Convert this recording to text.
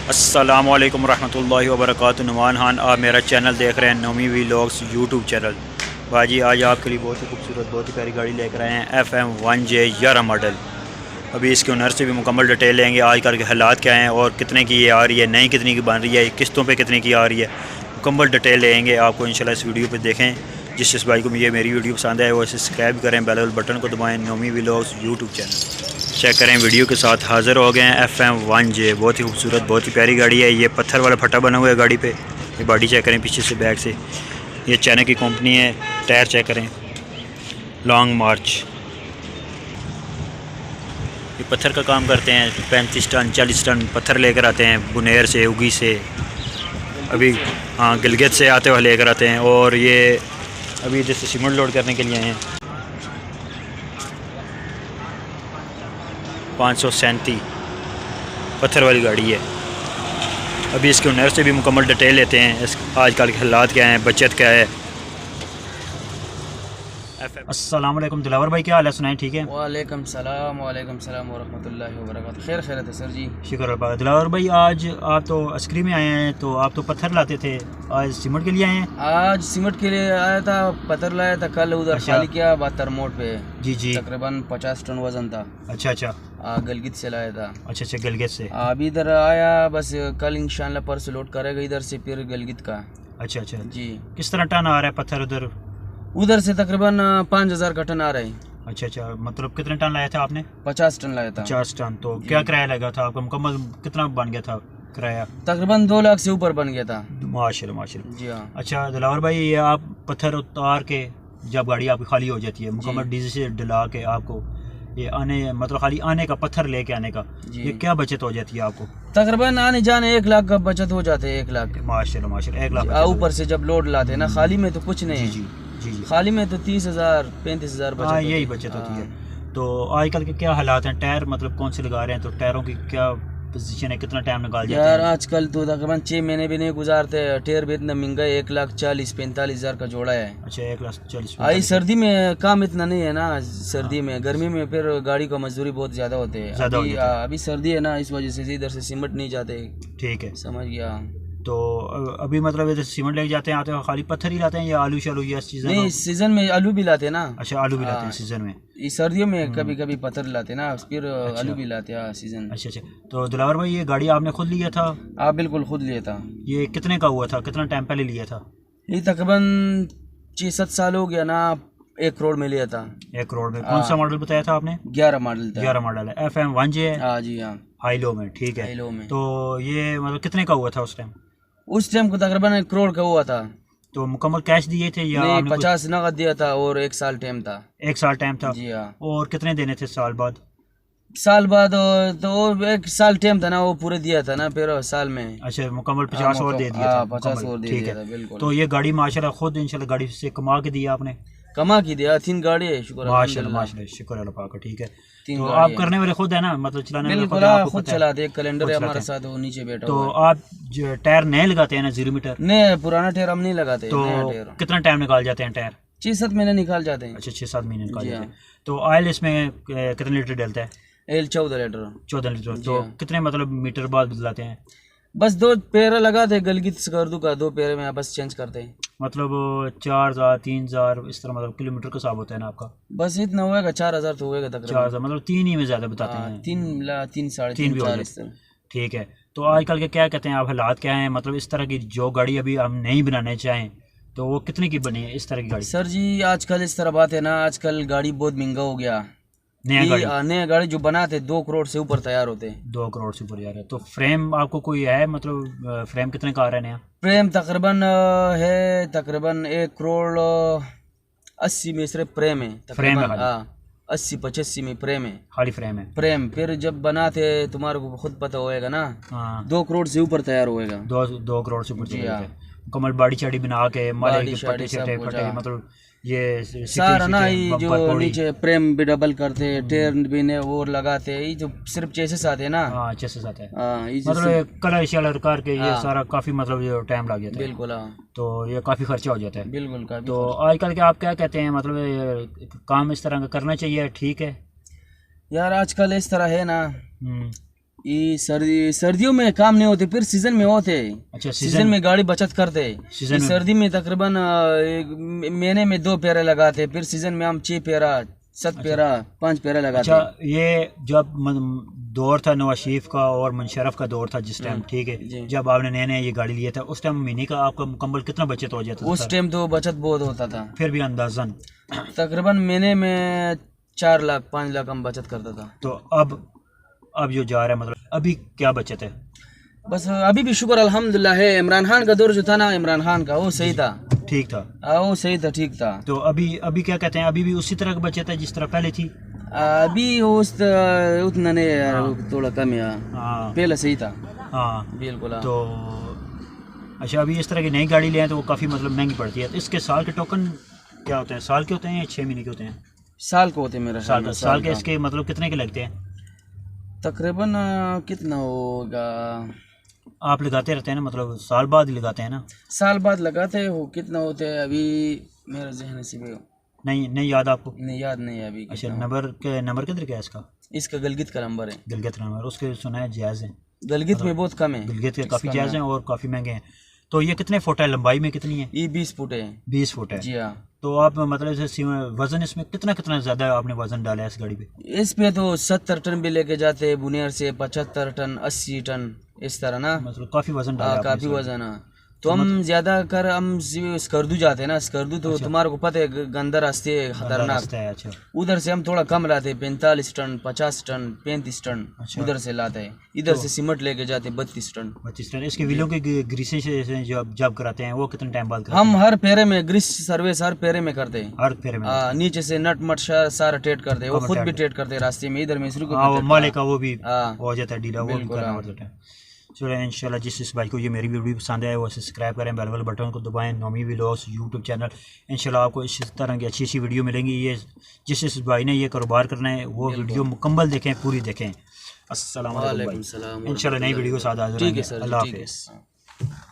अस्सलामुअलैकुम रहमतुल्लाहि व बरकातुहू। नुमान खान, आप मेरा चैनल देख रहे हैं, नोमी व्लॉग्स यूट्यूब चैनल। बाजी आज आपके लिए बहुत ही खूबसूरत, बहुत ही प्यारी गाड़ी लेकर आए हैं, FM1J 11 मॉडल। अभी इसके ओनर से भी मुकम्मल डिटेल लेंगे, आजकल के हालात क्या हैं और कितने की ये आ रही है, नई कितनी की बन रही है, किस्तों पे कितने की आ रही है, मुकम्मल डिटेल लेंगे आपको इंशाल्लाह इस वीडियो पे। देखें जिस भाई को ये मेरी वीडियो पसंद है वो सब्सक्राइब करें, बेल बटन को दबाएं, Nomi vlogs YouTube channel. Check करें, वीडियो के साथ हाज़िर हो गए हैं FM1J। बहुत ही खूबसूरत, बहुत ही प्यारी गाड़ी है। ये पत्थर वाला फटा बना हुआ है गाड़ी पे। ये बॉडी चेक करें पीछे से, बैक से। ये चाइना की कंपनी है। टायर चेक करें, लॉन्ग मार्च। ये पत्थर का काम करते हैं, 35 टन 40 टन पत्थर लेकर आते हैं बुनेर से, उगी से, अभी हाँ गिलगित से आते हुए लेकर आते हैं। और ये अभी जैसे सीमेंट लोड करने के लिए आए हैं। 537 पत्थर वाली गाड़ी है। अभी इसके ओनर से भी मुकम्मल डिटेल लेते हैं, इस आजकल के हालात क्या हैं, बचत क्या है। अस्सलाम वालेकुम दिलावर भाई, क्या हाल है? सुनाएं। ठीक है, वालेकुम सलाम वरहमतुल्लाहि वबरकातुहू। खैर खैर है सर जी, शुक्र अल्लाह। दिलावर भाई आज आप तो अस्करी में आए हैं, तो आप तो पत्थर लाते थे, आज सीमेंट के लिए आए हैं? आज सीमेंट के लिए आया था, पत्थर लाया था कल उधर। अच्छा। खाली किया बातर मोड़ पे। जी जी। तकरीबन 50 टन वजन था। अच्छा अच्छा गलगित से लाया था। अच्छा अच्छा, गिलगित से। अभी इधर आया, बस कल इंशाल्लाह परसों लोड करेगा इधर से, फिर गलगित का। अच्छा अच्छा जी। किस तरह टन आ रहा है पत्थर उधर? उधर से तकरीबन 5000 का टन आ रहा है। अच्छा अच्छा, मतलब कितने टन लाया था आपने? 50 टन लाया था। 50 टन। तो क्या किराया लगा था आपका? मुकम्मल कितना बन गया था किराया? तकरीबन 2 लाख से ऊपर बन गया था। माशाल्लाह माशाल्लाह। जी हाँ। अच्छा दिलावर भाई, ये आप पत्थर उतार के जब गाड़ी आपकी खाली हो जाती है, मुकम्मल डीजल से डला के आपको ये आने, मतलब खाली आने का, पत्थर लेके आने का, ये क्या बचत हो जाती है आपको? तकरीबन आने जाने 1 लाख का बचत हो जाते हैं। 1 लाख माशाल्लाह माशाल्लाह, 1 लाख ऊपर से जब लोड लाते हैं ना, खाली में तो कुछ नहीं। जी जी जी। खाली में तो 30,000 35,000 बचत। हाँ, यही बचत होती है। तो आजकल के क्या हालात हैं? टायर मतलब कौन से लगा रहे हैं? तो टायरों की क्या पोजीशन है, कितना टाइम निकाल जाते यार हैं? आजकल तो तकरीबन 6 महीने भी नहीं गुजारते। टायर भी इतना महंगा है, 1,40,000-45,000 का जोड़ा है। अच्छा, 1,40,000। आई सर्दी में काम इतना नहीं है ना, सर्दी में। गर्मी में फिर गाड़ी का मजदूरी बहुत ज्यादा होते हैं। अभी सर्दी है ना, इस वजह से इधर से सीमेंट नहीं जाते। ठीक है, समझ गया। तो अभी मतलब जैसे सीमेंट लेके जाते हैं, आते हैं खाली पत्थर ही लाते हैं या आलू शालू या सीजन? नहीं, सीजन में आलू भी लाते हैं ना। अच्छा, आलू भी लाते हैं सीजन में। इस सर्दियों में कभी कभी पत्थर लाते हैं ना, फिर आलू भी लाते हैं सीजन। अच्छा अच्छा। तो दिलावर भाई, ये गाड़ी आपने खुद लिया था? आप बिल्कुल खुद लिया था। ये कितने का हुआ था, कितना टाइम पहले लिया था? ये तकरीबन 6-7 साल हो गया ना, 1 करोड़ में लिया था। 1 करोड़ में? कौन सा मॉडल बताया था आपने? 11 मॉडल था। 11 मॉडल है, FM1J है। हाँ जी हाँ, हाई लो में। ठीक है, हाई लो में। तो ये मतलब कितने का हुआ था उस टाइम? उस टाइम को तकरीबन 1 करोड़ का हुआ था। तो मुकम्मल कैश दिए थे या नहीं, आपने 50 नगद दिया था और 1 साल टाइम था। 1 साल टाइम था? जी हाँ। और कितने देने थे साल बाद? साल बाद तो 1 साल टाइम था ना, वो पूरे दिया था ना, फिर साल में। अच्छा, मुकम्मल 50 और दे दिया था? 50 और दे ठीक दिया था, है। बिल्कुल। तो ये गाड़ी माशाल्लाह खुद इंशाल्लाह गाड़ी से कमा के दी आपने? कमा की दिया, 3 गाड़ी है, शुक्र माशाल्लाह माशाल्लाह, शुक्र अल्लाह पाक का। ठीक है, 3 तो गाड़ी आप है। करने वाले खुद है ना, मतलब चलाने वाले बिल्कुल, खुद है, आपको खुद पता है? चलाते। एक कैलेंडर है खुद हमारे चलाते साथ, वो नीचे बैठा तो हुआ है। आप जो टायर नए लगाते हैं ना, 0 मीटर? नहीं, पुराना टायर हम नहीं लगाते। तो नया टायर कितना टाइम निकाल जाते हैं टायर? 6-7 महीने निकाल जाते हैं। अच्छा, 6-7 महीने निकाल जी जाते हाँ। हैं। तो ऑयल इसमें कितने लीटर डलता है? 14 लीटर। 14 लीटर। जी तो हाँ। कितने मतलब मीटर बाद बदलाते हैं? बस 2 पैर लगाते, गलगित स्कर्दू का 2 पैर में बस चेंज करते हैं। मतलब 4,000 3,000 इस तरह, मतलब किलोमीटर का हिसाब होता है ना आपका? बस इतना होएगा, 4,000 तो होएगा तकरीबन। 4,000 मतलब 3 ही में ज़्यादा बताते हैं? 3 साढ़े 3 भी हो 4 जाए। इस तरह। ठीक है, तो आजकल के क्या कहते हैं आप, हालात क्या हैं? मतलब इस तरह की जो गाड़ी अभी हम नहीं बनाने चाहें तो वो कितने की बनी है इस तरह की गाड़ी? सर जी, आजकल इस तरह बात है ना, आजकल गाड़ी बहुत महंगा हो गया। नया गाड़ी? नया गाड़ी जो बनाते 2 करोड़ से ऊपर तैयार होते। 2 करोड़ से ऊपर यार है। तो फ्रेम आपको कोई है, मतलब फ्रेम कितने का आ रहा है नया? प्रेम तकरीबन है तकरीबन 1 करोड़ 80 में सिर्फ प्रेम है फ्रेम है तकरीबन। खाली? हाँ, 80-85 में प्रेम है। खाली फ्रेम है? प्रेम फिर जब बनाते तुम्हारे को खुद पता होएगा ना, हाँ, 2 करोड़ से ऊपर तैयार होएगा। 2 करोड़ से ऊपर जी चले हाँ। गए। मुकम्मल बॉडी चाड़ी बना के माले बॉडी के शाडी पट्टे सब छट्टे कुछ, फटे, हाँ। मतलब ये सारा ना, ये बम्पर जो पोड़ी। नीचे प्रेम भी डबल करते, टायर भी ने और लगाते, ये जो सिर्फ चेसिस आते हैं ना। हाँ, अच्छे से आता है। हाँ, ये मतलब कलर शलर करके ये हाँ। सारा काफ़ी मतलब टाइम लग जाता है। बिल्कुल। हाँ, तो ये काफ़ी खर्चा हो जाता है। बिल्कुल का। तो आजकल के आप क्या कहते हैं, मतलब ये काम इस तरह का करना चाहिए? ठीक है यार आजकल इस तरह है ना, ये सर्दियों में काम नहीं होते, फिर सीजन में होते। अच्छा, सीजन में गाड़ी बचत करते। सीजन में सर्दी में तकरीबन महीने में 2 पेरा लगाते, फिर सीजन में हम 6 पेरा 7 पेरा 5 पेरा लगाते। अच्छा, ये जब दौर था नवाज शरीफ का और मुशर्रफ का दौर था जिस टाइम, ठीक है, जब आपने नया नया ये गाड़ी लिया था, उस टाइम महीने का आपका मुकम्मल कितना बचत हो जाता था? उस टाइम तो बचत बहुत होता था, फिर भी अंदाजन तकरीबन महीने में 4 लाख 5 लाख हम बचत करता था। तो अब जो जा रहा है, मतलब अभी क्या बचत है? बस अभी भी शुक्र अल्हम्दुलिल्लाह है। इमरान खान का दौर जो था ना, इमरान खान का, वो सही था, ठीक था। वो सही था, ठीक था। तो अभी क्या कहते हैं, अभी भी उसी तरह की बचत है जिस तरह पहले थी? अभी उतना नहीं है यार, थोड़ा कम है। हाँ, पहले सही था। हाँ बिल्कुल। तो अच्छा, अभी इस तरह की नई गाड़ी ले आए तो वो काफ़ी मतलब महंगी पड़ती है। तो इसके साल के टोकन क्या होते हैं? साल के होते हैं या 6 महीने के होते हैं? साल को होते हैं मेरा साल के इसके मतलब कितने के लगते हैं? तकरीबन कितना होगा, आप लगाते रहते हैं ना, मतलब साल बाद ही लगाते हैं ना? साल बाद लगाते हो। कितना होते हैं अभी मेरा जहन से नहीं याद आपको? नहीं याद नहीं है अभी। अच्छा, नंबर किधर क्या है इसका? इसका गलगित का नंबर है। गिलगित नंबर, उसके सुना है जायज़ है। गलगित में बहुत कम है, गिलगित के काफ़ी जायज़ हैं और काफ़ी महंगे हैं। तो ये कितने फुट है लंबाई में, कितनी है? ये 20 फुट है। 20 फुट है। जी हाँ। तो आप मतलब जैसे वजन इसमें कितना ज़्यादा आपने वजन डाला है इस गाड़ी पे? इस पे तो 70 टन भी लेके जाते हैं बुनियार से, 75 टन 80 टन इस तरह ना, मतलब काफ़ी वजन डाला है काफी वजन है। तो हम ज्यादा कर हम स्कर्दू जाते हैं ना, स्कर्दू तो तुम्हारे को पता है गंदा रास्ते है, खतरनाक। अच्छा, उधर से हम थोड़ा कम लाते, 45 टन 50 टन 35 टन उधर से लाते हैं। इधर से सीमेंट लेके जाते 32 टन। 32 टन। इसके व्हीलों की ग्रीसिंग जब कराते हैं वो कितने टाइम बाद कराते हम हर फेरे में ग्रीस सर्विस हर फेरे में करते हैं। हर फेरे में? नीचे से नट मट सारा टेट करते हैं, वो खुद भी टेट करते हैं रास्ते में। इधर मिस्त्री को माले का वो भी हो जाता है डीला, वो भी करना पड़ता है। चलो इंशाल्लाह जिस भाई को ये मेरी वीडियो पसंद आए वो सब्सक्राइब करें, बेल वाले बटन को दबाएं। नोमी व्लॉग्स यूट्यूब चैनल, इंशाल्लाह आपको इस तरह की अच्छी वीडियो मिलेंगी। ये जिस भाई ने ये कारोबार करना है वो वीडियो मुकम्मल देखें, पूरी देखें। अस्सलाम वालेकुम। इंशाल्लाह नई वीडियो के साथ हाजिर होंगे। अल्लाह हाफ़िज़।